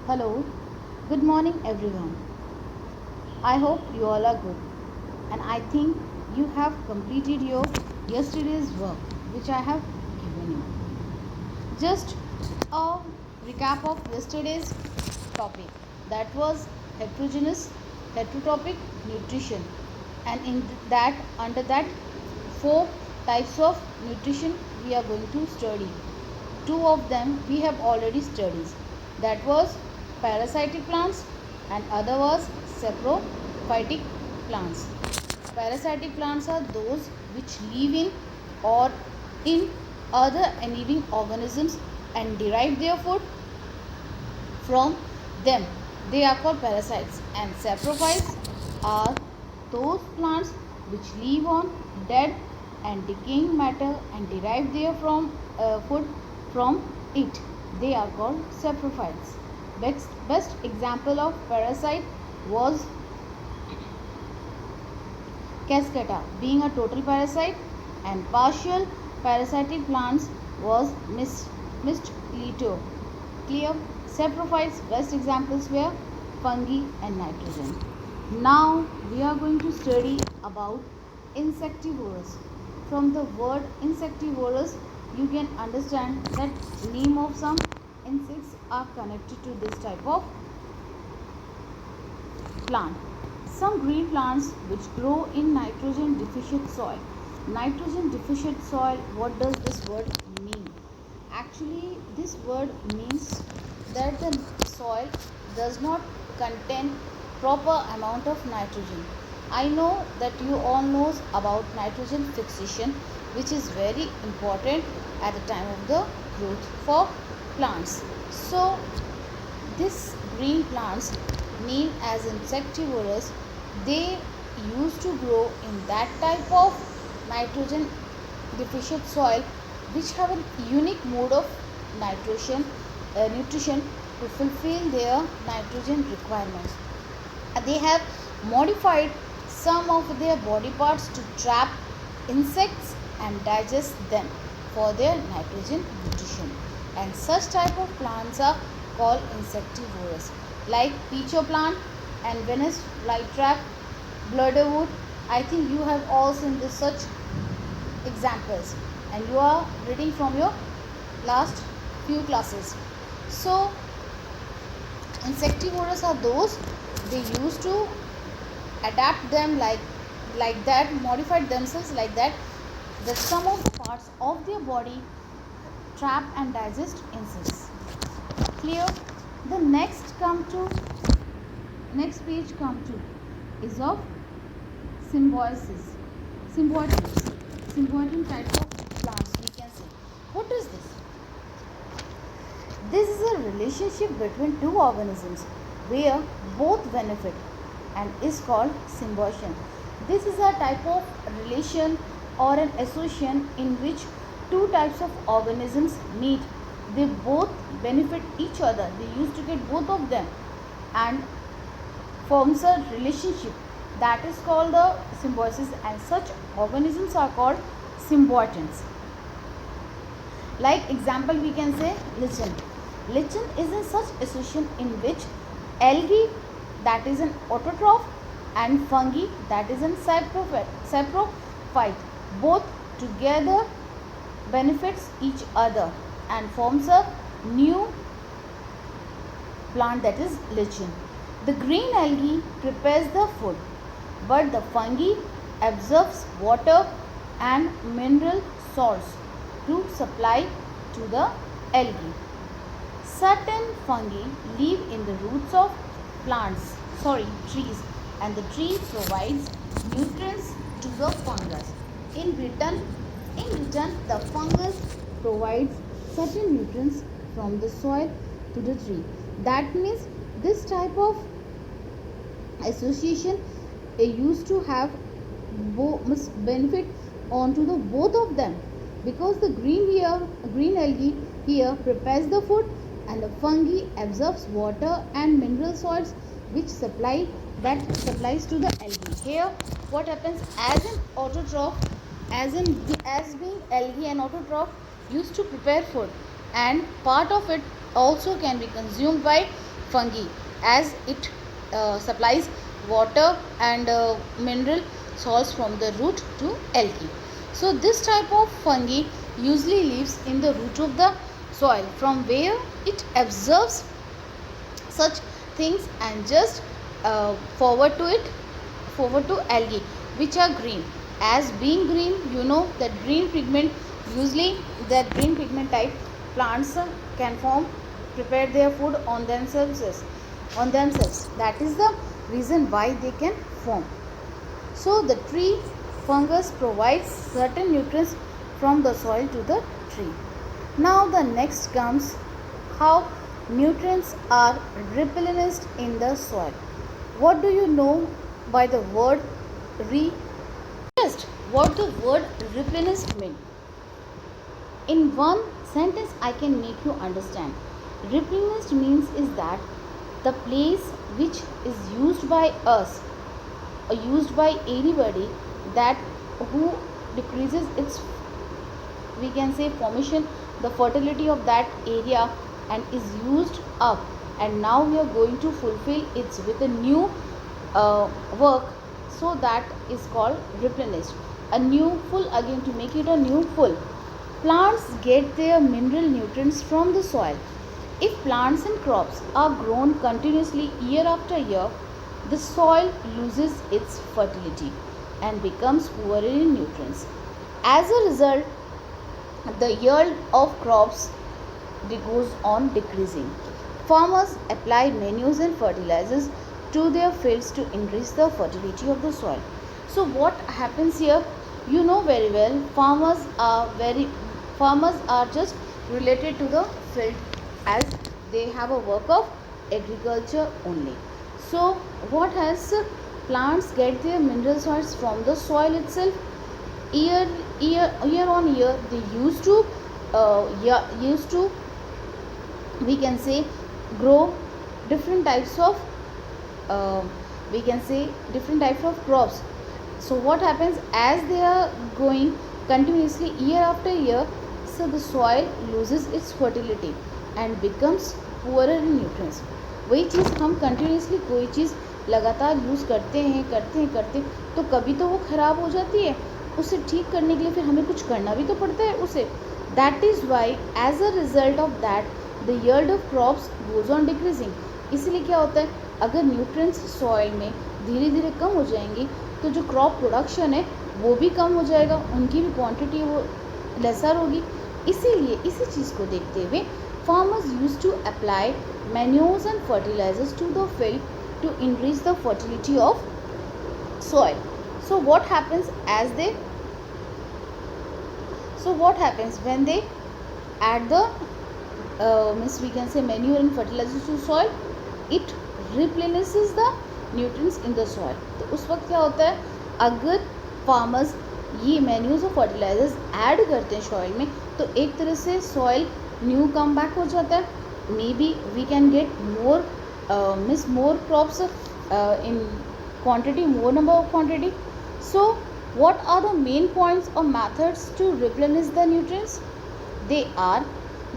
Hello, good morning everyone. I hope you all are good and I think you have completed your yesterday's work which I have given you. Just a recap of yesterday's topic that was heterogeneous heterotopic nutrition, and in that under that four types of nutrition we are going to study. Two of them we have already studied, that was parasitic plants and other was saprophytic plants. Parasitic plants are those which live in or in other living organisms and derive their food from them. They are called parasites. And saprophytes are those plants which live on dead and decaying matter and derive their food from it. They are called saprophytes. Best example of parasite was Cascata, being a total parasite, and partial parasitic plants was Mistletoe. Clear? Saprophytes best examples were fungi and nitrogen. Now we are going to study about insectivorous. From the word insectivorous, you can understand that name of some insects are connected to this type of plant. Some green plants which grow in nitrogen deficient soil. Nitrogen deficient soil, what does this word mean? Actually, this word means that the soil does not contain proper amount of nitrogen. I know that you all knows about nitrogen fixation, which is very important at the time of the growth for plants. So this green plants named as insectivorous, they used to grow in that type of nitrogen deficient soil which have a unique mode of nutrition to fulfill their nitrogen requirements. They have modified some of their body parts to trap insects and digest them for their nitrogen nutrition. And such type of plants are called insectivorous, like peacho plant and Venus flytrap, bludderwood. I think you have all seen this such examples and you are reading from your last few classes. So insectivorous are those they used to adapt them like that, modified themselves like that, that some of the parts of their body trap and digest insects. Clear? The next page come to is of symbiosis. Symbiotic type of plants we can say. What is this? This is a relationship between two organisms where both benefit and is called symbiosis. This is a type of relation or an association in which two types of organisms meet. They both benefit each other. They used to get both of them and forms a relationship that is called the symbiosis, and such organisms are called symbiotants. Like example we can say lichen. Lichen is a such association in which algae, that is an autotroph, and fungi, that is an saprophyte, both together benefits each other and forms a new plant, that is lichen. The green algae prepares the food, but the fungi absorbs water and mineral salts to supply to the algae. Certain fungi live in the roots of trees, and the tree provides nutrients to the fungus. In return, the fungus provides certain nutrients from the soil to the tree. That means this type of association used to have must benefit onto the both of them, because the green algae here prepares the food and the fungi absorbs water and mineral salts which supplies to the algae. Here what happens, as an autotroph, as being algae and autotroph used to prepare food, and part of it also can be consumed by fungi, as it supplies water and mineral salts from the root to algae. So this type of fungi usually lives in the root of the soil, from where it absorbs such things and just forward to algae, which are green. As being green, you know that green pigment, usually that green pigment type plants can form, prepare their food on themselves. That is the reason why they can form. So the tree fungus provides certain nutrients from the soil to the tree. Now the next comes how nutrients are replenished in the soil. What do you know by the word re? Just what the word replenished mean? In one sentence I can make you understand. Replenished means is that the place which is used by us or used by anybody that who decreases its, we can say, formation, the fertility of that area, and is used up, and now we are going to fulfill it with a new work. So that is called replenished, a new full, again to make it a new full. Plants get their mineral nutrients from the soil. If plants and crops are grown continuously year after year, the soil loses its fertility and becomes poorer in nutrients. As a result, the yield of crops goes on decreasing. Farmers apply manures and fertilizers to their fields to increase the fertility of the soil. So what happens here? You know very well, farmers are just related to the field, as they have a work of agriculture only. So what has plants get their mineral salts from the soil itself. Year on year they used to, we can say, grow different types of we can say different types of crops. So what happens, as they are growing continuously year after year, so the soil loses its fertility and becomes poorer in nutrients. वही चीज़ हम continuously कोई चीज़ लगातार use करते तो कभी तो वो ख़राब हो जाती है, उसे ठीक करने के लिए फिर हमें कुछ करना भी तो पड़ता है उसे. That is why as a result of that the yield of crops goes on decreasing. इसीलिए क्या होता है, अगर न्यूट्रिएंट्स सॉइल में धीरे धीरे कम हो जाएंगी तो जो क्रॉप प्रोडक्शन है वो भी कम हो जाएगा, उनकी भी क्वांटिटी वो लेसर होगी. इसीलिए इसी चीज़ को देखते हुए farmers used to apply manures and fertilizers to the field to increase the fertility of soil. So what happens when they add the means we can say manure and fertilizers to soil, it replenishes the nutrients in the soil. तो उस वक्त क्या होता है, अगर farmers ये manures और fertilisers add करते हैं सॉइल में, तो एक तरह से सॉइल न्यू कम बैक हो जाता है. Maybe we can get more crops in quantity, more number of quantity. So what are the main points or methods to replenish the nutrients? They are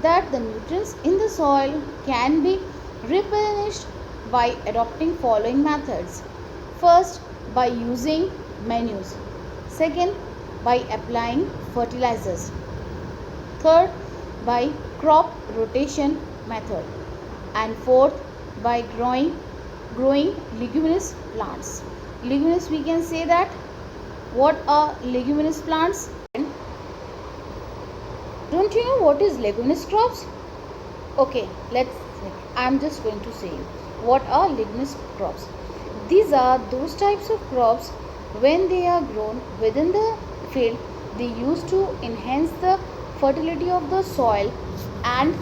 that the nutrients in the soil can be replenished by adopting following methods. First, by using manures. Second, by applying fertilizers. Third, by crop rotation method. And fourth, by growing leguminous plants. Leguminous, we can say that, what are leguminous plants? Don't you know what is leguminous crops? Okay, I'm just going to say you what are leguminous crops. These are those types of crops when they are grown within the field, they used to enhance the fertility of the soil, and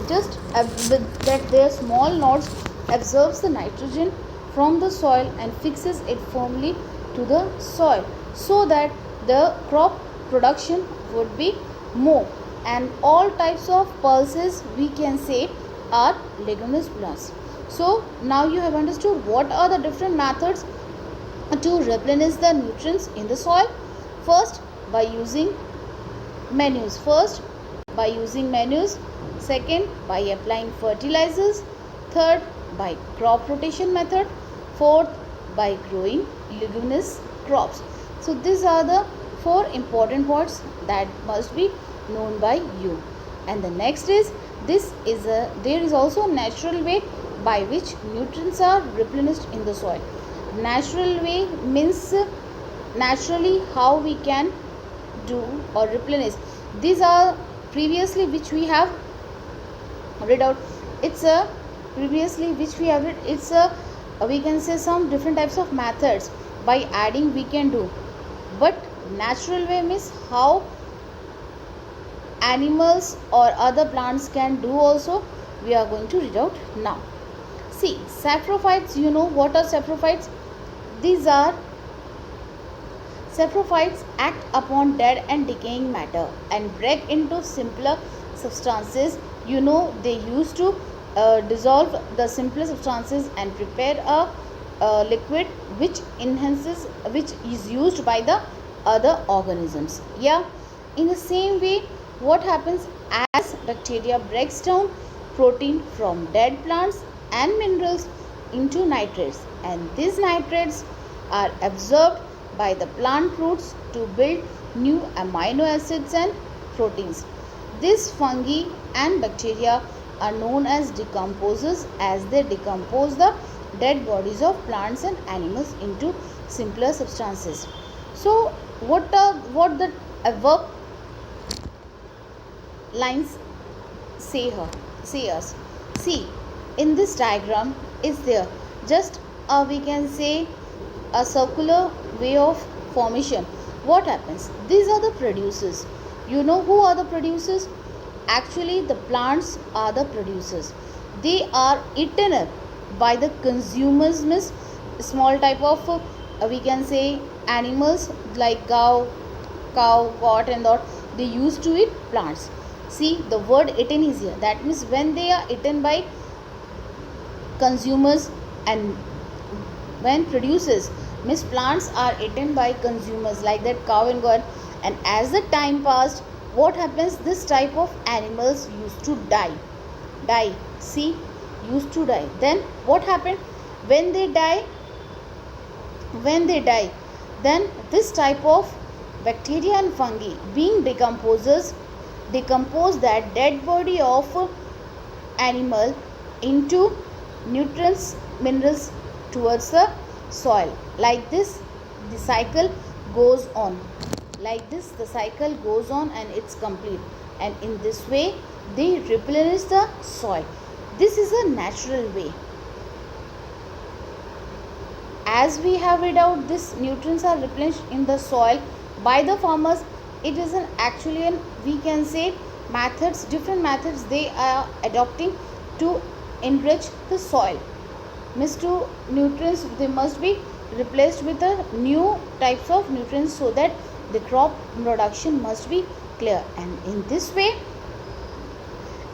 just that their small nodes absorbs the nitrogen from the soil and fixes it firmly to the soil, so that the crop production would be more. And all types of pulses, we can say, are leguminous plants. So now you have understood what are the different methods to replenish the nutrients in the soil. First, by using manures. Second, by applying fertilizers. Third, by crop rotation method. Fourth, by growing leguminous crops. So these are the four important points that must be known by you. And the next is, there is also a natural way by which nutrients are replenished in the soil. Natural way means naturally how we can do or replenish. These are previously which we have read out. It's a previously which we have read. It's a we can say some different types of methods by adding we can do, but natural way means how animals or other plants can do also. We are going to read out now. See, saprophytes, you know what are saprophytes? These are saprophytes act upon dead and decaying matter and break into simpler substances. You know, they used to dissolve the simpler substances and prepare a liquid which is used by the other organisms. Yeah, in the same way, what happens as bacteria breaks down protein from dead plants and minerals into nitrates, and these nitrates are absorbed by the plant roots to build new amino acids and proteins. These fungi and bacteria are known as decomposers, as they decompose the dead bodies of plants and animals into simpler substances. So what the above lines say us? See, in this diagram is there just we can say a circular way of formation. What happens? These are the producers. You know who are the producers? Actually, the plants are the producers. They are eaten up by the consumers, means small type of we can say animals like cow, goat, and that they used to eat plants. See, the word eaten is here. That means when they are eaten by consumers, and when producers means plants are eaten by consumers like that cow and goat, and as the time passed, what happens? This type of animals used to die. See, used to die. Then what happened? When they die, then this type of bacteria and fungi being decompose that dead body of animal into nutrients, minerals towards the soil. Like this the cycle goes on. Like this the cycle goes on and it's complete, and in this way they replenish the soil. This is a natural way. As we have read out, this nutrients are replenished in the soil by the farmers. It is an actually an we can say methods, different methods they are adopting to enrich the soil. Means to nutrients they must be replaced with a new types of nutrients so that the crop production must be clear, and in this way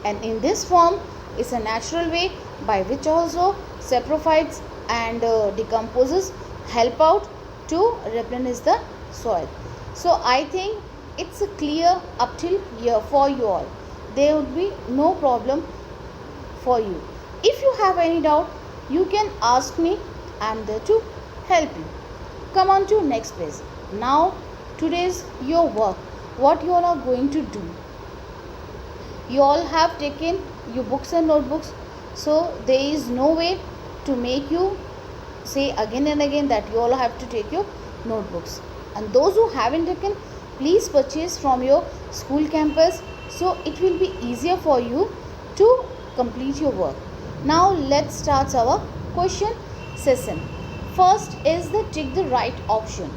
and in this form is a natural way by which also saprophytes and decomposers help out to replenish the soil. So I think it's clear up till here for you all. There would be no problem for you. If you have any doubt, you can ask me. I am there to help you. Come on to next page. Now today's your work. What you all are going to do? You all have taken your books and notebooks, so there is no way to make you say again and again that you all have to take your notebooks. And those who haven't taken, please purchase from your school campus, so it will be easier for you to complete your work. Now let's start our question session. First is the tick the right option.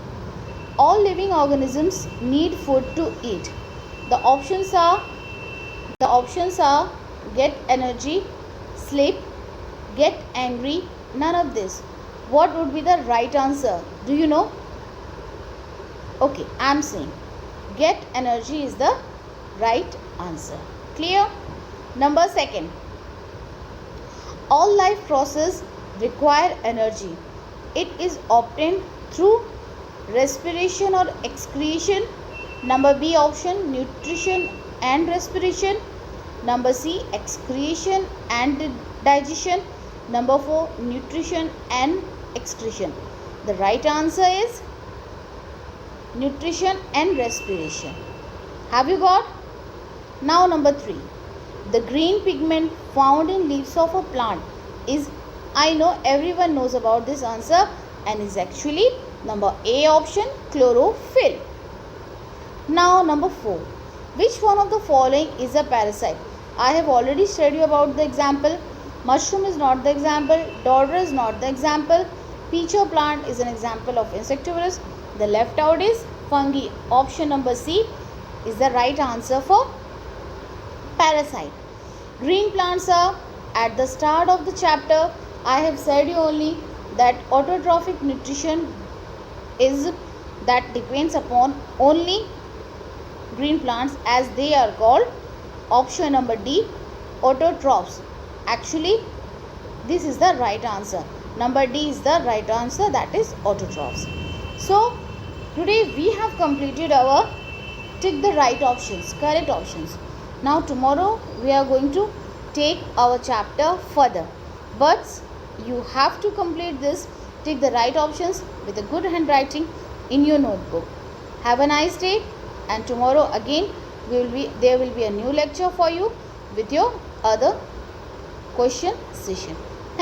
All living organisms need food to eat. The options are get energy, sleep, get angry, none of this. What would be the right answer? Do you know? Okay, I am saying get energy is the right answer. Clear? Number second, all life process require energy. It is obtained through respiration or excretion. Number B option, nutrition and respiration. Number C, excretion and digestion. Number 4, nutrition and excretion. The right answer is nutrition and respiration. Have you got? Now number 3. The green pigment found in leaves of a plant is, I know everyone knows about this answer, and is actually number A option, chlorophyll. Now number 4. Which one of the following is a parasite? I have already said you about the example. Mushroom is not the example. Dodder is not the example. Peacher plant is an example of insectivorous. The left out is fungi. Option number C is the right answer for parasite. Green plants are at the start of the chapter. I have said you only that autotrophic nutrition is that depends upon only green plants, as they are called option number D, autotrophs. Actually, this is the right answer. Number D is the right answer, that is autotrophs. So, today we have completed our tick the right options, correct options. Now tomorrow we are going to take our chapter further. But you have to complete this, tick the right options with a good handwriting in your notebook. Have a nice day, and tomorrow again there will be a new lecture for you with your other question session.